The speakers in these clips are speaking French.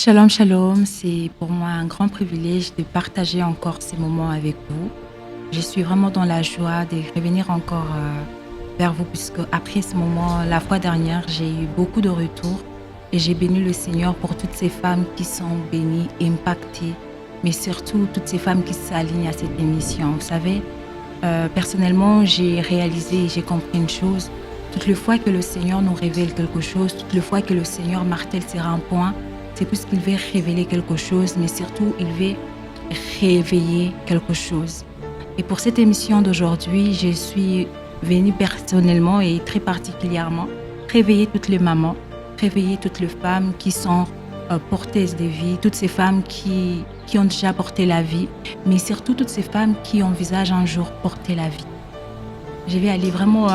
Shalom, shalom, c'est pour moi un grand privilège de partager encore ces moments avec vous. Je suis vraiment dans la joie de revenir encore vers vous puisque après ce moment, la fois dernière, j'ai eu beaucoup de retours et j'ai béni le Seigneur pour toutes ces femmes qui sont bénies, impactées, mais surtout toutes ces femmes qui s'alignent à cette émission. Vous savez, personnellement, j'ai réalisé et j'ai compris une chose. Toutes les fois que le Seigneur nous révèle quelque chose, toutes les fois que le Seigneur martèle sur un point, c'est puisqu'il veut révéler quelque chose, mais surtout, il veut réveiller quelque chose. Et pour cette émission d'aujourd'hui, je suis venue personnellement et très particulièrement réveiller toutes les mamans, réveiller toutes les femmes qui sont porteuses de vie, toutes ces femmes qui ont déjà porté la vie, mais surtout toutes ces femmes qui envisagent un jour porter la vie. Je vais aller vraiment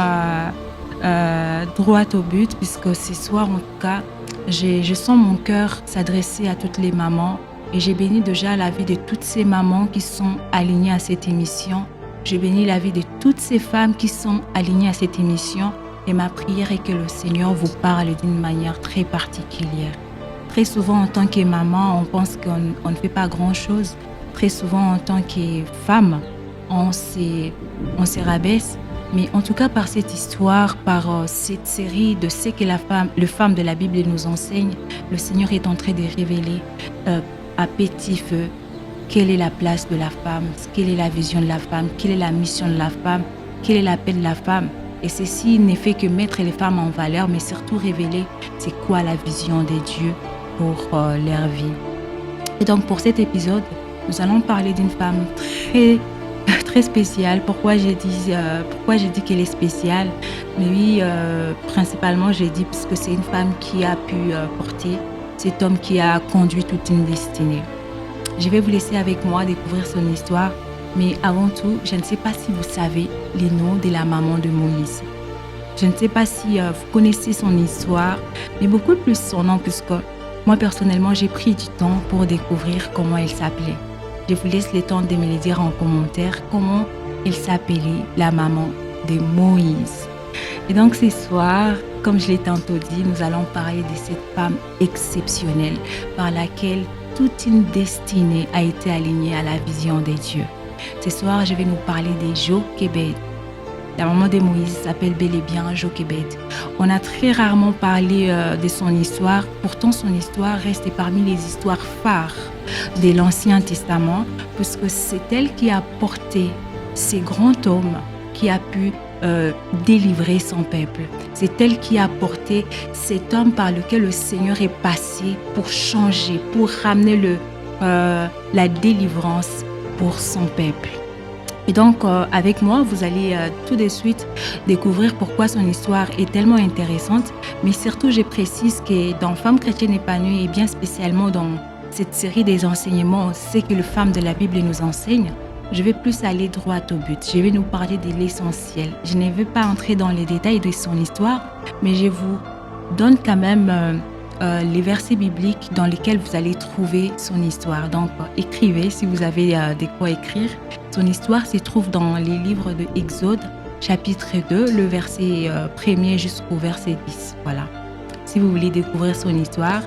droit au but puisque ce soir, en tout cas, je sens mon cœur s'adresser à toutes les mamans et j'ai béni déjà la vie de toutes ces mamans qui sont alignées à cette émission. J'ai béni la vie de toutes ces femmes qui sont alignées à cette émission et ma prière est que le Seigneur vous parle d'une manière très particulière. Très souvent, en tant que maman, on pense qu'on ne fait pas grand-chose. Très souvent, en tant que femme, on se rabaisse. Mais en tout cas, par cette histoire, par cette série de ce que le femme de la Bible nous enseigne, le Seigneur est en train de révéler à petit feu quelle est la place de la femme, quelle est la vision de la femme, quelle est la mission de la femme, quel est l'appel de la femme. Et ceci ne fait que mettre les femmes en valeur, mais surtout révéler c'est quoi la vision de Dieu pour leur vie. Et donc, pour cet épisode, nous allons parler d'une femme très spéciale. Pourquoi j'ai dit qu'elle est spéciale? Mais oui, principalement, j'ai dit parce que c'est une femme qui a pu porter cet homme qui a conduit toute une destinée. Je vais vous laisser avec moi découvrir son histoire. Mais avant tout, je ne sais pas si vous savez les noms de la maman de Moïse. Je ne sais pas si vous connaissez son histoire, mais beaucoup plus son nom, puisque moi, personnellement, j'ai pris du temps pour découvrir comment elle s'appelait. Je vous laisse le temps de me le dire en commentaire comment elle s'appelait, la maman de Moïse. Et donc ce soir, comme je l'ai tantôt dit, nous allons parler de cette femme exceptionnelle par laquelle toute une destinée a été alignée à la vision de Dieu. Ce soir, je vais nous parler de Jochebed. La maman de Moïse s'appelle bel et bien Jochebed. On a très rarement parlé de son histoire, pourtant son histoire reste parmi les histoires phares de l'Ancien Testament, puisque c'est elle qui a porté ces grands hommes qui a pu délivrer son peuple. C'est elle qui a porté cet homme par lequel le Seigneur est passé pour changer, pour ramener la délivrance pour son peuple. Et donc, avec moi, vous allez tout de suite découvrir pourquoi son histoire est tellement intéressante. Mais surtout, je précise que dans Femmes chrétiennes épanouies et bien spécialement dans cette série des enseignements, c'est que les femmes de la Bible nous enseignent, je vais plus aller droit au but. Je vais nous parler de l'essentiel. Je ne vais pas entrer dans les détails de son histoire, mais je vous donne quand même les versets bibliques dans lesquels vous allez trouver son histoire. Donc, écrivez si vous avez de quoi écrire. Son histoire se trouve dans les livres de Exode, chapitre 2, le verset 1er jusqu'au verset 10. Voilà. Si vous voulez découvrir son histoire,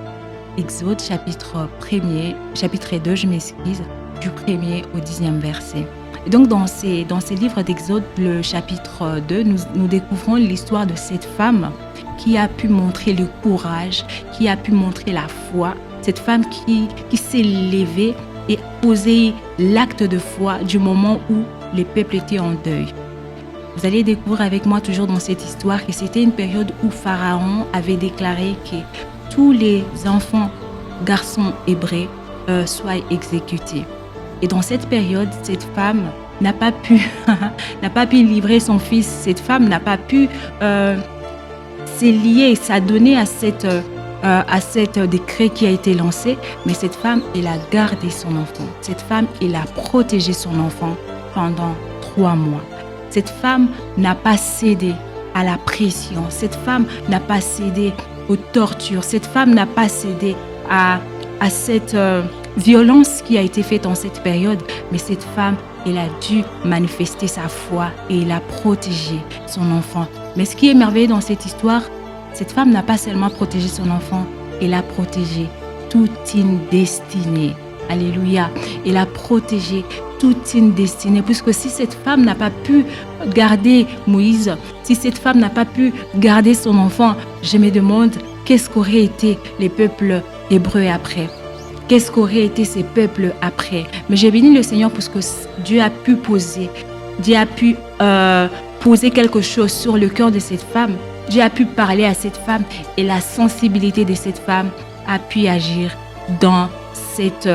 Exode, chapitre 2, je m'excuse, du 1er au 10e verset. Et donc, dans ces livres d'Exode, le chapitre 2, nous découvrons l'histoire de cette femme qui a pu montrer le courage, qui a pu montrer la foi, cette femme qui s'est levée et posé l'acte de foi du moment où le peuple était en deuil. Vous allez découvrir avec moi toujours dans cette histoire que c'était une période où Pharaon avait déclaré que tous les enfants, garçons hébreux, soient exécutés. Et dans cette période, cette femme n'a pas pu livrer son fils. Cette femme n'a pas pu se lier, s'adonner à cet décret qui a été lancé. Mais cette femme, elle a gardé son enfant. Cette femme, elle a protégé son enfant pendant 3 mois. Cette femme n'a pas cédé à la pression. Cette femme n'a pas cédé aux tortures. Cette femme n'a pas cédé à cette violence qui a été faite en cette période. Mais cette femme, elle a dû manifester sa foi et elle a protégé son enfant. Mais ce qui est merveilleux dans cette histoire, cette femme n'a pas seulement protégé son enfant, elle a protégé toute une destinée. Alléluia. Elle a protégé toute une destinée. Puisque si cette femme n'a pas pu garder Moïse, si cette femme n'a pas pu garder son enfant, je me demande qu'est-ce qu'auraient été les peuples hébreux après. Qu'est-ce qu'auraient été ces peuples après? Mais j'ai béni le Seigneur parce que Dieu a pu poser quelque chose sur le cœur de cette femme. Dieu a pu parler à cette femme et la sensibilité de cette femme a pu agir dans cette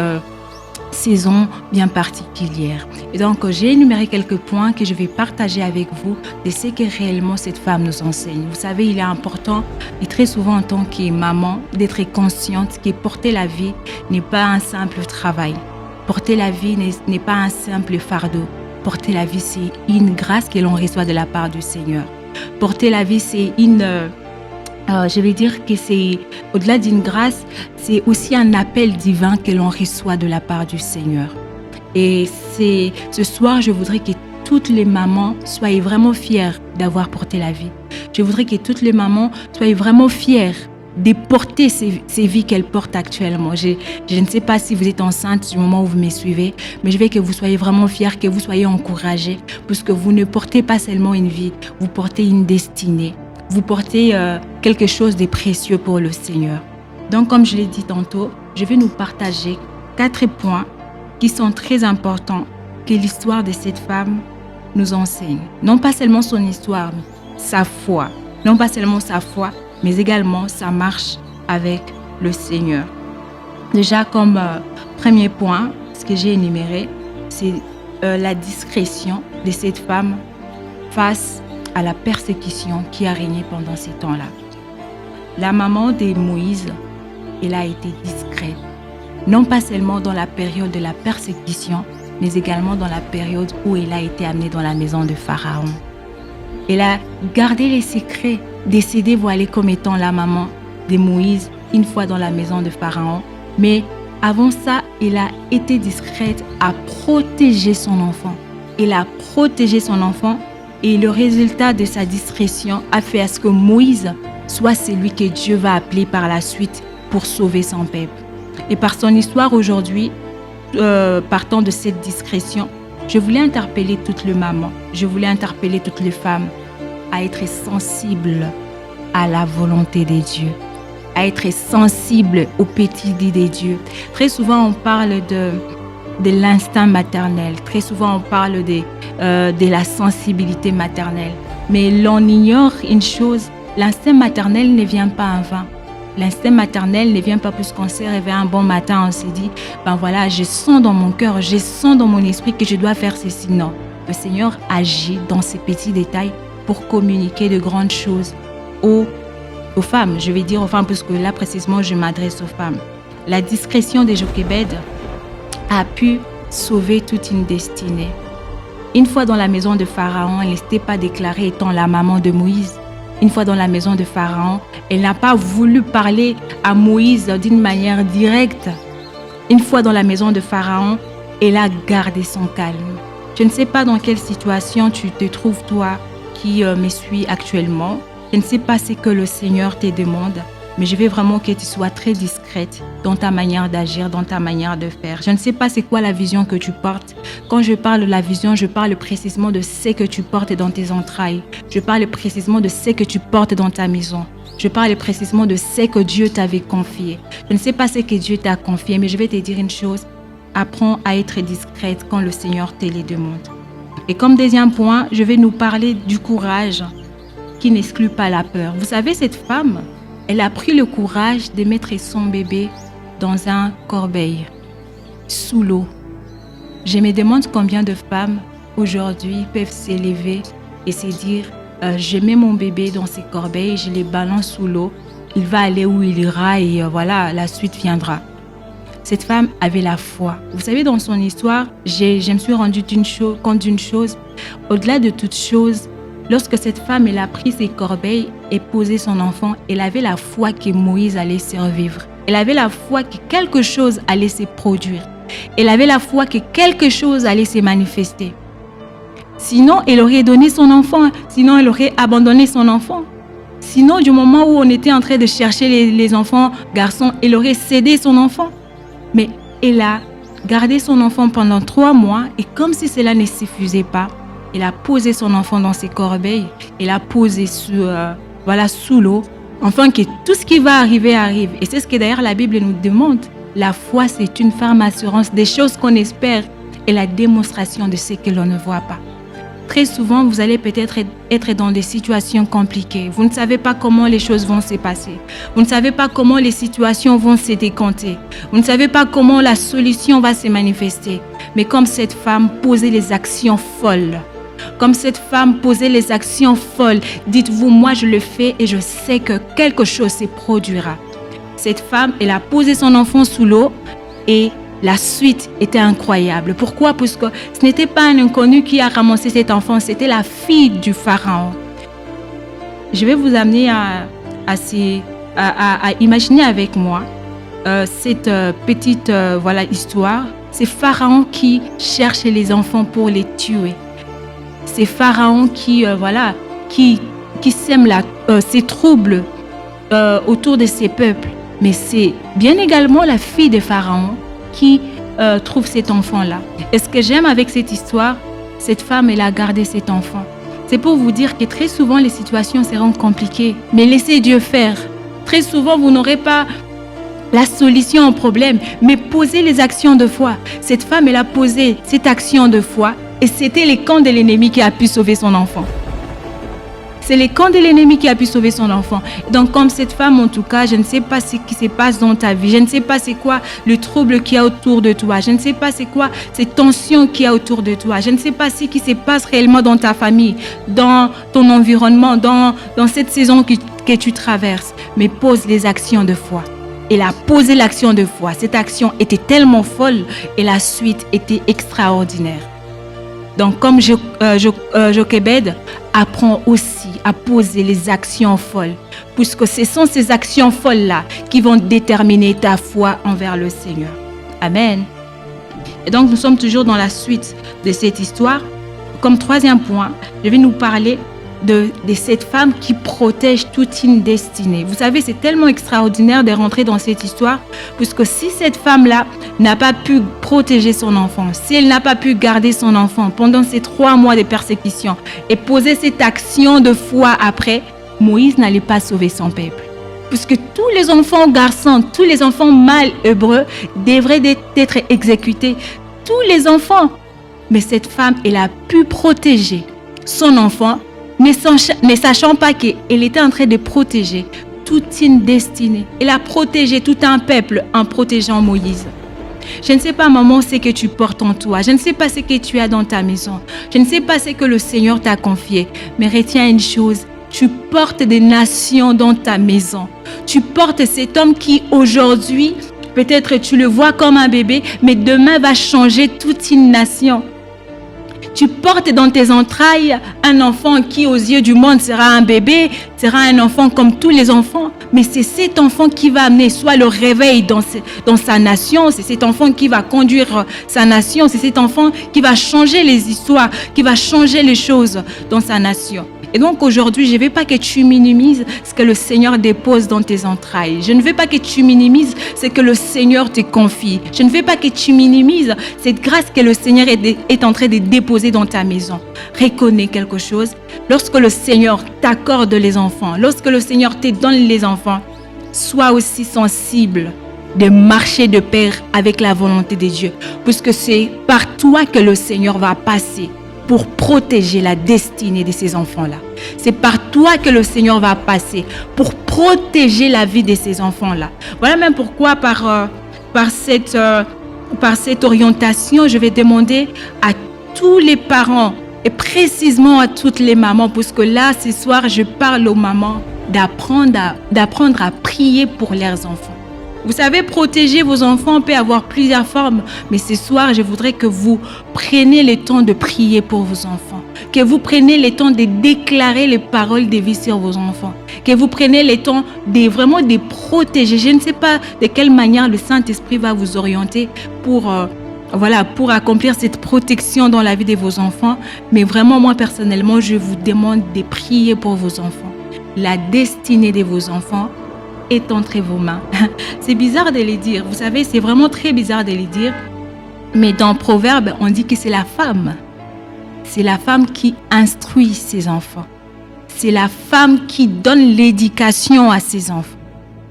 saison bien particulière. Et donc, j'ai énuméré quelques points que je vais partager avec vous de ce que réellement cette femme nous enseigne. Vous savez, il est important, et très souvent en tant que maman, d'être consciente que porter la vie n'est pas un simple travail. Porter la vie n'est pas un simple fardeau. Porter la vie, c'est une grâce que l'on reçoit de la part du Seigneur. Porter la vie, c'est je vais dire que c'est, au-delà d'une grâce, c'est aussi un appel divin que l'on reçoit de la part du Seigneur. Et ce soir, je voudrais que toutes les mamans soient vraiment fières d'avoir porté la vie. Je voudrais que toutes les mamans soient vraiment fières de porter ces vies qu'elles portent actuellement. Je ne sais pas si vous êtes enceinte du moment où vous me suivez, mais je veux que vous soyez vraiment fiers, que vous soyez encouragés, puisque vous ne portez pas seulement une vie, vous portez une destinée. Vous portez quelque chose de précieux pour le Seigneur. Donc, comme je l'ai dit tantôt, je vais nous partager 4 points qui sont très importants que l'histoire de cette femme nous enseigne. Non pas seulement son histoire, mais sa foi. Non pas seulement sa foi, mais également sa marche avec le Seigneur. Déjà, comme premier point, ce que j'ai énuméré, c'est la discrétion de cette femme face à la persécution qui a régné pendant ces temps-là. La maman de Moïse, elle a été discrète, non pas seulement dans la période de la persécution, mais également dans la période où elle a été amenée dans la maison de Pharaon. Elle a gardé les secrets, décidé voilée comme étant la maman de Moïse une fois dans la maison de Pharaon, mais avant ça, elle a été discrète à protéger son enfant. Elle a protégé son enfant. Et le résultat de sa discrétion a fait à ce que Moïse soit celui que Dieu va appeler par la suite pour sauver son peuple. Et par son histoire aujourd'hui, partant de cette discrétion, je voulais interpeller toutes les mamans, je voulais interpeller toutes les femmes à être sensibles à la volonté de Dieu, à être sensibles aux petits dits de Dieu. Très souvent, on parle de l'instinct maternel. Très souvent, on parle de la sensibilité maternelle. Mais l'on ignore une chose, l'instinct maternel ne vient pas en vain. L'instinct maternel ne vient pas puisqu'on s'est réveillé un bon matin, on s'est dit, ben voilà, je sens dans mon cœur, je sens dans mon esprit que je dois faire ceci. Non, le Seigneur agit dans ces petits détails pour communiquer de grandes choses aux femmes. Je vais dire aux femmes puisque là précisément, je m'adresse aux femmes. La discrétion de Jochébed a pu sauver toute une destinée. Une fois dans la maison de Pharaon, elle n'était pas déclarée étant la maman de Moïse. Une fois dans la maison de Pharaon, elle n'a pas voulu parler à Moïse d'une manière directe. Une fois dans la maison de Pharaon, elle a gardé son calme. Je ne sais pas dans quelle situation tu te trouves, toi qui me suis actuellement. Je ne sais pas ce que le Seigneur te demande. Mais je veux vraiment que tu sois très discrète dans ta manière d'agir, dans ta manière de faire. Je ne sais pas c'est quoi la vision que tu portes. Quand je parle de la vision, je parle précisément de ce que tu portes dans tes entrailles. Je parle précisément de ce que tu portes dans ta maison. Je parle précisément de ce que Dieu t'avait confié. Je ne sais pas ce que Dieu t'a confié, mais je vais te dire une chose. Apprends à être discrète quand le Seigneur te les demande. Et comme deuxième point, je vais nous parler du courage qui n'exclut pas la peur. Vous savez, cette femme, elle a pris le courage de mettre son bébé dans un corbeil, sous l'eau. Je me demande combien de femmes aujourd'hui peuvent s'élever et se dire je mets mon bébé dans ces corbeilles, je les balance sous l'eau, il va aller où il ira et voilà, la suite viendra. Cette femme avait la foi. Vous savez, dans son histoire, je me suis rendu compte d'une chose. Au-delà de toute chose, lorsque cette femme elle a pris ses corbeilles et posé son enfant, elle avait la foi que Moïse allait survivre. Elle avait la foi que quelque chose allait se produire. Elle avait la foi que quelque chose allait se manifester. Sinon, elle aurait donné son enfant. Sinon, elle aurait abandonné son enfant. Sinon, du moment où on était en train de chercher les enfants garçons, elle aurait cédé son enfant. Mais elle a gardé son enfant pendant 3 mois et comme si cela ne suffisait pas, elle a posé son enfant dans ses corbeilles, elle a posé sous l'eau, afin que tout ce qui va arriver arrive. Et c'est ce que d'ailleurs la Bible nous demande. La foi, c'est une ferme assurance des choses qu'on espère et la démonstration de ce que l'on ne voit pas. Très souvent, vous allez peut-être être dans des situations compliquées. Vous ne savez pas comment les choses vont se passer. Vous ne savez pas comment les situations vont se décanter. Vous ne savez pas comment la solution va se manifester. Mais comme cette femme posait les actions folles, comme cette femme posait les actions folles, dites-vous, moi je le fais et je sais que quelque chose se produira. Cette femme, elle a posé son enfant sous l'eau et la suite était incroyable. Pourquoi? Parce que ce n'était pas un inconnu qui a ramassé cet enfant, c'était la fille du pharaon. Je vais vous amener à imaginer avec moi cette petite histoire. C'est Pharaon qui cherche les enfants pour les tuer. C'est Pharaon qui sème ses troubles autour de ses peuples. Mais c'est bien également la fille de Pharaon qui trouve cet enfant-là. Et ce que j'aime avec cette histoire, cette femme, elle a gardé cet enfant. C'est pour vous dire que très souvent, les situations seront compliquées. Mais laissez Dieu faire. Très souvent, vous n'aurez pas la solution au problème, mais posez les actions de foi. Cette femme, elle a posé cette action de foi et c'était les camps de l'ennemi qui a pu sauver son enfant. C'est les camps de l'ennemi qui a pu sauver son enfant. Donc comme cette femme, en tout cas, je ne sais pas ce qui se passe dans ta vie. Je ne sais pas c'est quoi le trouble qu'il y a autour de toi. Je ne sais pas c'est quoi cette tension qu'il y a autour de toi. Je ne sais pas ce qui se passe réellement dans ta famille, dans ton environnement, dans cette saison que tu traverses. Mais pose les actions de foi. Elle a posé l'action de foi. Cette action était tellement folle et la suite était extraordinaire. Donc comme Jochebed, apprends aussi à poser les actions folles, puisque ce sont ces actions folles-là qui vont déterminer ta foi envers le Seigneur. Amen. Et donc nous sommes toujours dans la suite de cette histoire. Comme 3e point, je vais nous parler de cette femme qui protège toute une destinée. Vous savez, c'est tellement extraordinaire de rentrer dans cette histoire, puisque si cette femme-là n'a pas pu protéger son enfant, si elle n'a pas pu garder son enfant pendant ces 3 mois de persécution et poser cette action de foi après, Moïse n'allait pas sauver son peuple. Puisque tous les enfants garçons, tous les enfants mâles hébreux devraient être exécutés. Tous les enfants. Mais cette femme, elle a pu protéger son enfant, ne sachant pas qu'elle était en train de protéger toute une destinée. Elle a protégé tout un peuple en protégeant Moïse. Je ne sais pas, maman, ce que tu portes en toi. Je ne sais pas ce que tu as dans ta maison. Je ne sais pas ce que le Seigneur t'a confié. Mais retiens une chose, tu portes des nations dans ta maison. Tu portes cet homme qui aujourd'hui, peut-être tu le vois comme un bébé, mais demain va changer toute une nation. Tu portes dans tes entrailles un enfant qui, aux yeux du monde, sera un bébé, sera un enfant comme tous les enfants. Mais c'est cet enfant qui va amener soit le réveil dans sa nation, c'est cet enfant qui va conduire sa nation, c'est cet enfant qui va changer les histoires, qui va changer les choses dans sa nation. Et donc aujourd'hui, je ne veux pas que tu minimises ce que le Seigneur dépose dans tes entrailles. Je ne veux pas que tu minimises ce que le Seigneur te confie. Je ne veux pas que tu minimises cette grâce que le Seigneur est en train de déposer dans ta maison. Reconnais quelque chose. Lorsque le Seigneur t'accorde les enfants, lorsque le Seigneur te donne les enfants, sois aussi sensible de marcher de pair avec la volonté de Dieu. Puisque c'est par toi que le Seigneur va passer pour protéger la destinée de ces enfants-là. C'est par toi que le Seigneur va passer pour protéger la vie de ces enfants-là. Voilà même pourquoi par cette orientation, je vais demander à tous les parents et précisément à toutes les mamans, parce que là, ce soir, je parle aux mamans d'apprendre à prier pour leurs enfants. Vous savez, protéger vos enfants peut avoir plusieurs formes, mais ce soir, je voudrais que vous preniez le temps de prier pour vos enfants, que vous preniez le temps de déclarer les paroles de vie sur vos enfants, que vous preniez le temps de vraiment de protéger. Je ne sais pas de quelle manière le Saint-Esprit va vous orienter pour accomplir cette protection dans la vie de vos enfants, mais vraiment, moi, personnellement, je vous demande de prier pour vos enfants. la destinée de vos enfants est entre vos mains. C'est bizarre de les dire, vous savez, c'est vraiment très bizarre de les dire, mais dans Proverbe, on dit que c'est la femme. C'est la femme qui instruit ses enfants. C'est la femme qui donne l'éducation à ses enfants.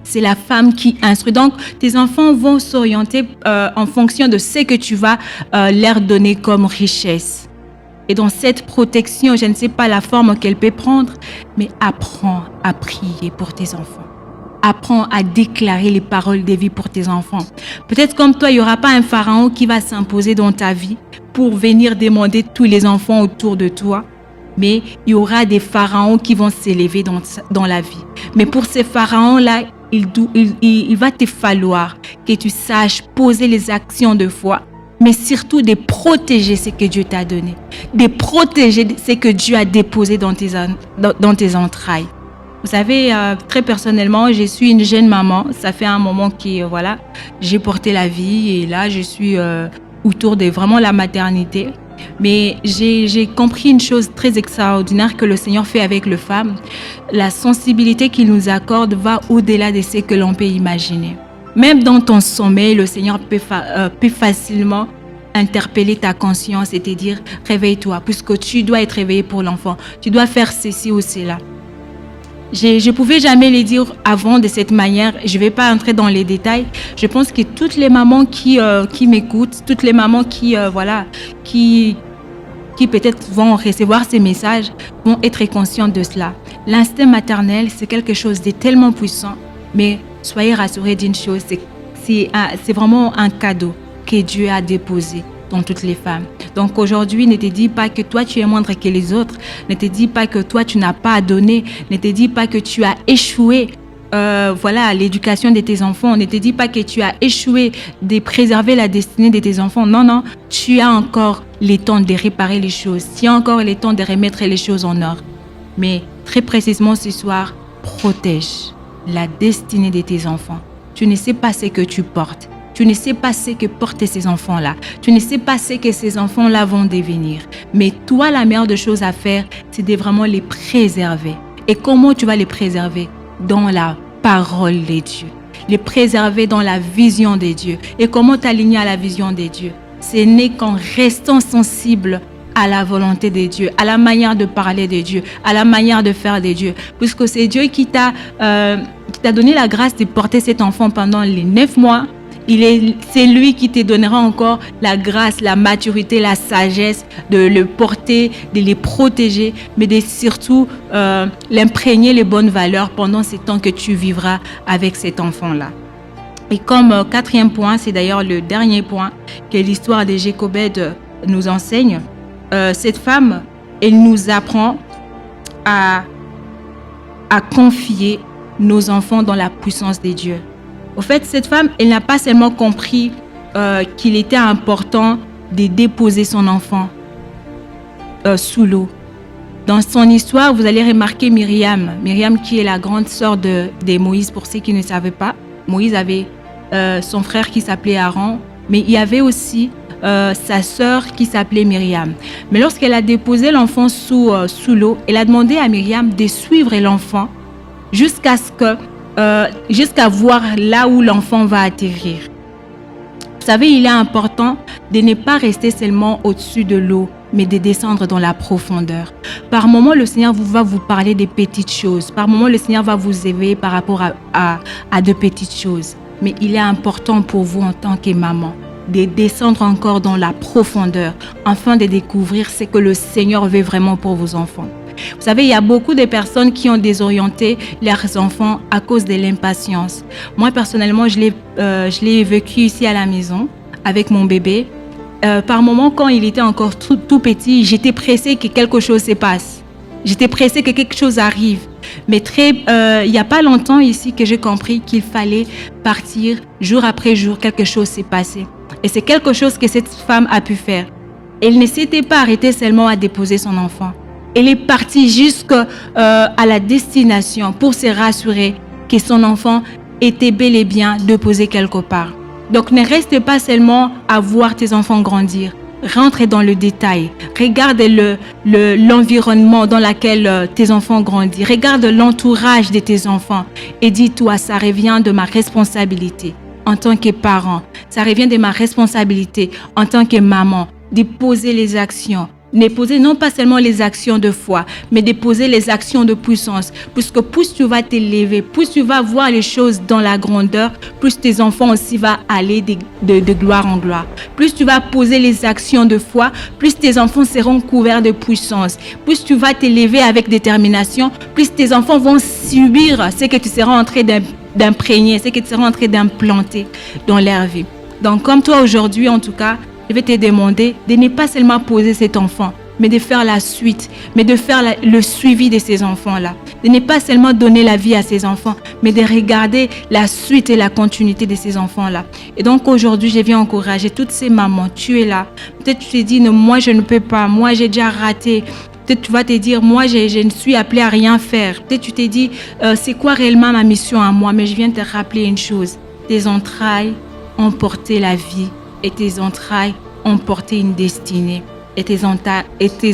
C'est la femme qui instruit. Donc, tes enfants vont s'orienter en fonction de ce que tu vas leur donner comme richesse. Et dans cette protection, je ne sais pas la forme qu'elle peut prendre, mais apprends à prier pour tes enfants. Apprends à déclarer les paroles de vie pour tes enfants. Peut-être comme toi, il n'y aura pas un pharaon qui va s'imposer dans ta vie pour venir demander tous les enfants autour de toi. Mais il y aura des pharaons qui vont s'élever dans la vie. Mais pour ces pharaons-là, il va te falloir que tu saches poser les actions de foi, mais surtout de protéger ce que Dieu t'a donné, de protéger ce que Dieu a déposé dans tes entrailles. Vous savez, très personnellement, je suis une jeune maman. Ça fait un moment que j'ai porté la vie et là, je suis autour de vraiment la maternité. Mais j'ai compris une chose très extraordinaire que le Seigneur fait avec les femmes. La sensibilité qu'il nous accorde va au-delà de ce que l'on peut imaginer. Même dans ton sommeil, le Seigneur peut facilement interpeller ta conscience et te dire « Réveille-toi, puisque tu dois être réveillé pour l'enfant. Tu dois faire ceci ou cela. » Je ne pouvais jamais les dire avant de cette manière. Je ne vais pas entrer dans les détails. Je pense que toutes les mamans qui m'écoutent, toutes les mamans qui peut-être vont recevoir ces messages, vont être conscientes de cela. L'instinct maternel, c'est quelque chose de tellement puissant. Mais soyez rassurés d'une chose, c'est vraiment un cadeau que Dieu a déposé dans toutes les femmes. Donc aujourd'hui, ne te dis pas que toi tu es moindre que les autres. Ne te dis pas que toi tu n'as pas à donner. Ne te dis pas que tu as échoué à l'éducation de tes enfants. Ne te dis pas que tu as échoué de préserver la destinée de tes enfants. Non, non, tu as encore le temps de réparer les choses. Tu as encore le temps de remettre les choses en ordre. Mais très précisément ce soir, protège la destinée de tes enfants. Tu ne sais pas ce que tu portes. Tu ne sais pas ce que portent ces enfants-là. Tu ne sais pas ce que ces enfants-là vont devenir. Mais toi, la meilleure des choses à faire, c'est de vraiment les préserver. Et comment tu vas les préserver? Dans la parole de Dieu. Les préserver dans la vision de Dieu. Et comment t'aligner à la vision de Dieu? Ce n'est qu'en restant sensible à la volonté de Dieu, à la manière de parler de Dieu, à la manière de faire de Dieu. Puisque c'est Dieu qui t'a donné la grâce de porter cet enfant pendant les 9 mois. C'est lui qui te donnera encore la grâce, la maturité, la sagesse de le porter, de les protéger, mais de surtout l'imprégner les bonnes valeurs pendant ces temps que tu vivras avec cet enfant-là. Et comme 4e point, c'est d'ailleurs le dernier point que l'histoire de Jécobède nous enseigne, cette femme, elle nous apprend à confier nos enfants dans la puissance de Dieu. Au fait, cette femme, elle n'a pas seulement compris qu'il était important de déposer son enfant sous l'eau. Dans son histoire, vous allez remarquer Myriam. Myriam qui est la grande sœur de Moïse, pour ceux qui ne savaient pas. Moïse avait son frère qui s'appelait Aaron, mais il y avait aussi sa sœur qui s'appelait Myriam. Mais lorsqu'elle a déposé l'enfant sous l'eau, elle a demandé à Myriam de suivre l'enfant jusqu'à voir là où l'enfant va atterrir. Vous savez, il est important de ne pas rester seulement au-dessus de l'eau, mais de descendre dans la profondeur. Par moments, le Seigneur va vous parler des petites choses. Par moments, le Seigneur va vous éveiller par rapport à de petites choses. Mais il est important pour vous en tant que maman de descendre encore dans la profondeur afin de découvrir ce que le Seigneur veut vraiment pour vos enfants. Vous savez, il y a beaucoup de personnes qui ont désorienté leurs enfants à cause de l'impatience. Moi, personnellement, je l'ai vécu ici à la maison avec mon bébé. Par moments, quand il était encore tout petit, j'étais pressée que quelque chose se passe. J'étais pressée que quelque chose arrive. Mais il n'y a pas longtemps ici que j'ai compris qu'il fallait partir jour après jour, quelque chose s'est passé. Et c'est quelque chose que cette femme a pu faire. Elle ne s'était pas arrêtée seulement à déposer son enfant. Elle est partie jusqu'à la destination pour se rassurer que son enfant était bel et bien déposé quelque part. Donc ne reste pas seulement à voir tes enfants grandir, rentre dans le détail. Regarde l'environnement dans lequel tes enfants grandissent. Regarde l'entourage de tes enfants et dis-toi, ça revient de ma responsabilité en tant que parent. Ça revient de ma responsabilité en tant que maman de poser les actions. De poser non pas seulement les actions de foi, mais de poser les actions de puissance. Puisque plus tu vas t'élever, plus tu vas voir les choses dans la grandeur, plus tes enfants aussi vont aller de gloire en gloire. Plus tu vas poser les actions de foi, plus tes enfants seront couverts de puissance. Plus tu vas t'élever avec détermination, plus tes enfants vont subir ce que tu seras en train d'imprégner, ce que tu seras en train d'implanter dans leur vie. Donc comme toi aujourd'hui en tout cas, je vais te demander de ne pas seulement poser cet enfant, mais de faire la suite, mais de faire le suivi de ces enfants-là. De ne pas seulement donner la vie à ces enfants, mais de regarder la suite et la continuité de ces enfants-là. Et donc aujourd'hui, je viens encourager toutes ces mamans. Tu es là. Peut-être tu te dis, non, moi je ne peux pas, moi j'ai déjà raté. Peut-être tu vas te dire, moi je ne suis appelée à rien faire. Peut-être tu te dis, c'est quoi réellement ma mission à moi? Mais je viens te rappeler une chose. Tes entrailles ont porté la vie. Et tes entrailles ont porté une destinée. Et tes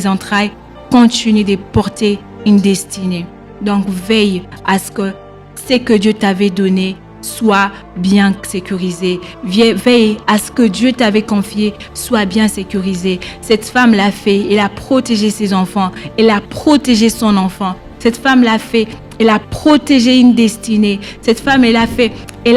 entrailles continuent de porter une destinée. Donc veille à ce que ce que Dieu t'avait donné soit bien sécurisé. Veille à ce que Dieu t'avait confié soit bien sécurisé. Cette femme l'a fait. Elle a protégé ses enfants. Elle a protégé son enfant. Cette femme l'a fait. Elle a protégé une destinée. Cette femme, elle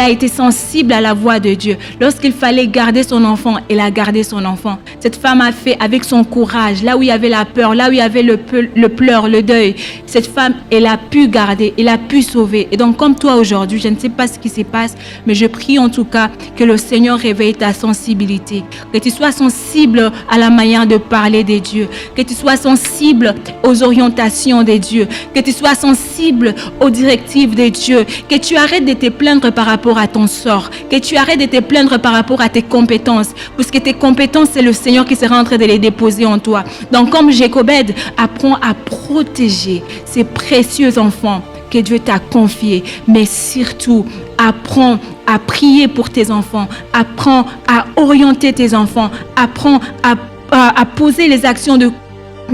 a été sensible à la voix de Dieu. Lorsqu'il fallait garder son enfant, elle a gardé son enfant. Cette femme a fait avec son courage, là où il y avait la peur, là où il y avait le pleur, le deuil. Cette femme, elle a pu garder, elle a pu sauver. Et donc, comme toi aujourd'hui, je ne sais pas ce qui se passe, mais je prie en tout cas que le Seigneur réveille ta sensibilité. Que tu sois sensible à la manière de parler de Dieu. Que tu sois sensible aux orientations de Dieu. Que tu sois sensible aux directives de Dieu, que tu arrêtes de te plaindre par rapport à ton sort, que tu arrêtes de te plaindre par rapport à tes compétences, puisque tes compétences, c'est le Seigneur qui sera en train de les déposer en toi. Donc comme Jécobed, apprends à protéger ces précieux enfants que Dieu t'a confiés, mais surtout, apprends à prier pour tes enfants, apprends à orienter tes enfants, apprends à poser les actions de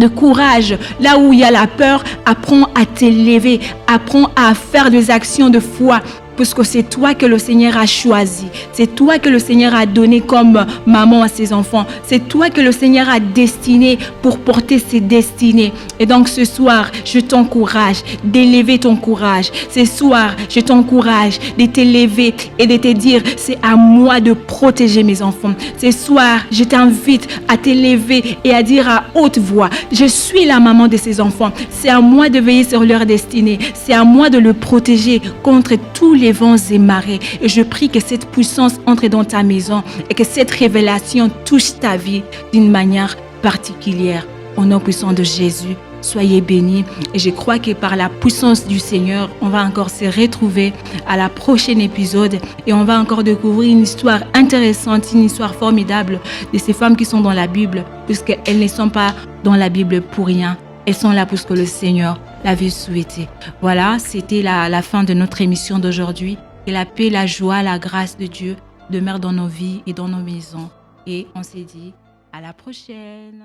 courage. Là où il y a la peur, apprends à t'élever, apprends à faire des actions de foi. Puisque c'est toi que le Seigneur a choisi. C'est toi que le Seigneur a donné comme maman à ses enfants. C'est toi que le Seigneur a destiné pour porter ses destinées. Et donc ce soir, je t'encourage d'élever ton courage. Ce soir, je t'encourage de t'élever et de te dire, c'est à moi de protéger mes enfants. Ce soir, je t'invite à t'élever et à dire à haute voix, je suis la maman de ces enfants. C'est à moi de veiller sur leur destinée. C'est à moi de le protéger contre tous les vents et marées. Et je prie que cette puissance entre dans ta maison et que cette révélation touche ta vie d'une manière particulière. Au nom puissant de Jésus, soyez bénis. Et je crois que par la puissance du Seigneur, on va encore se retrouver à la prochaine épisode et on va encore découvrir une histoire intéressante, une histoire formidable de ces femmes qui sont dans la Bible, puisqu'elles ne sont pas dans la Bible pour rien. Elles sont là parce que le Seigneur l'avait souhaité. Voilà, c'était la fin de notre émission d'aujourd'hui. Que la paix, la joie, la grâce de Dieu demeurent dans nos vies et dans nos maisons. Et on s'est dit à la prochaine.